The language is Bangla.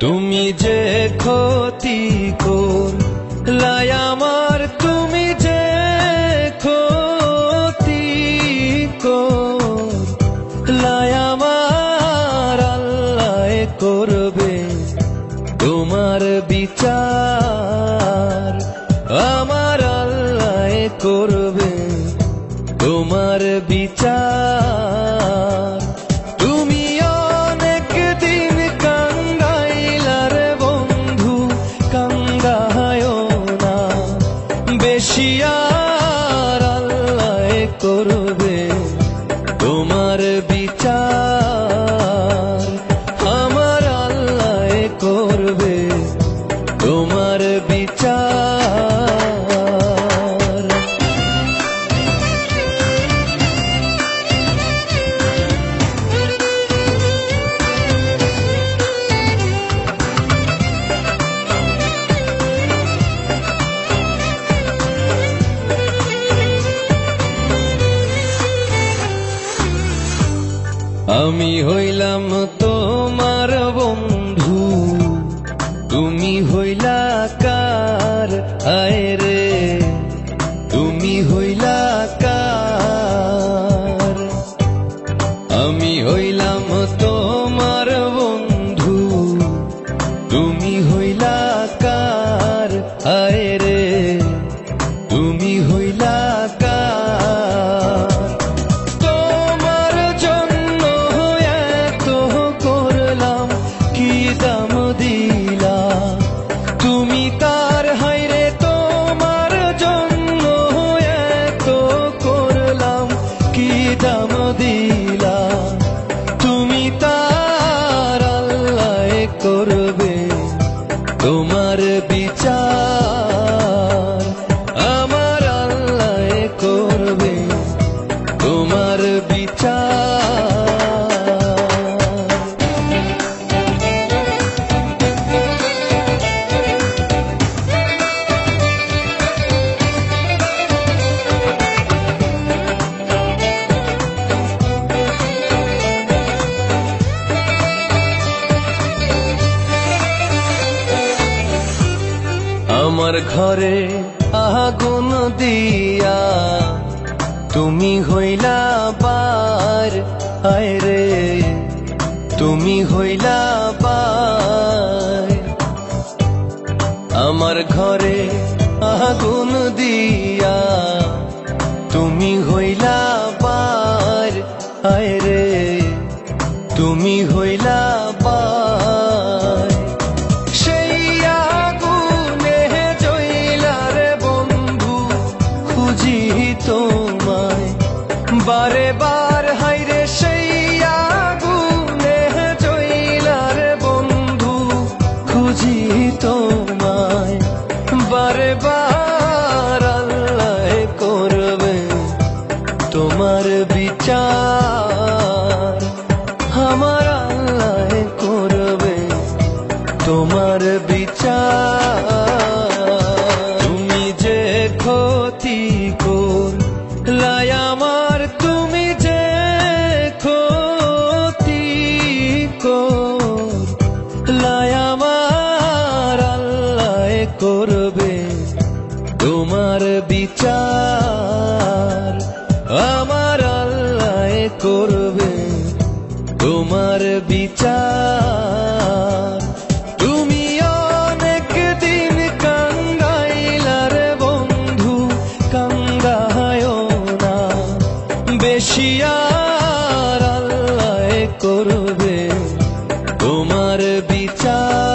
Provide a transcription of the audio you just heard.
তুমি যে ক্ষতি করলাই আমার, তুমি যে ক্ষতি করলাই আমার, আল্লাহ করবে তোমার বিচার। আমার আল্লাহ করবে তোমার বিচার। তুমি অনেক দিন কান্দাইলার বন্ধু, কান্দায়ও না বেশি আর, আল্লাহ করবে তোমার বিচার। আমার আল্লাহ করবে তোমার বিচার। আমি হইলাম তোমার বন্ধু, তুমি হইলা কার? আয় রে তুমি হইলা কার? আমি হইলাম তোমার বন্ধু, তুমি হইলা কার? আয় রে তুমি হইলা কার? তোমার জন্য এত করলাম, কি দাম দিলা তুমি তার? হায়রে তোমার জন্য এত করলাম, কি দাম দিলা তুমি তার? আল্লাহ করবে তোমার বিচার। আমার আল্লাহ করবে তোমার বিচার। আমার ঘরে আগুন দিয়া তুমি হইলা বার। আয় রে তুমি হইলা বার। আমার ঘরে আগুন দিয়া তুমি হইলা বার। আয় রে তুমি হইলা বার। সেই আগুনে জ্বইলার বন্ধু, খুঁজি তোমায় বারে বার। হায়রে সেই আগুনে জ্বইলার বন্ধু, খুঁজি তোমায় বারে বার। আল্লাহ করবে তোমার বিচার। আমার আল্লাহ করবে তোমার বিচার। তুমি যে ক্ষতি করলাই আমার, তুমি যে ক্ষতি করলাই আমার, আল্লাহ করবে তোমার বিচার। আমার আল্লাহ করবে তোমার বিচার। তুমি অনেক দিন কান্দাইলার বন্ধু, কান্দায়ও না বেশি আর, আল্লাহ করবে তোমার বিচার।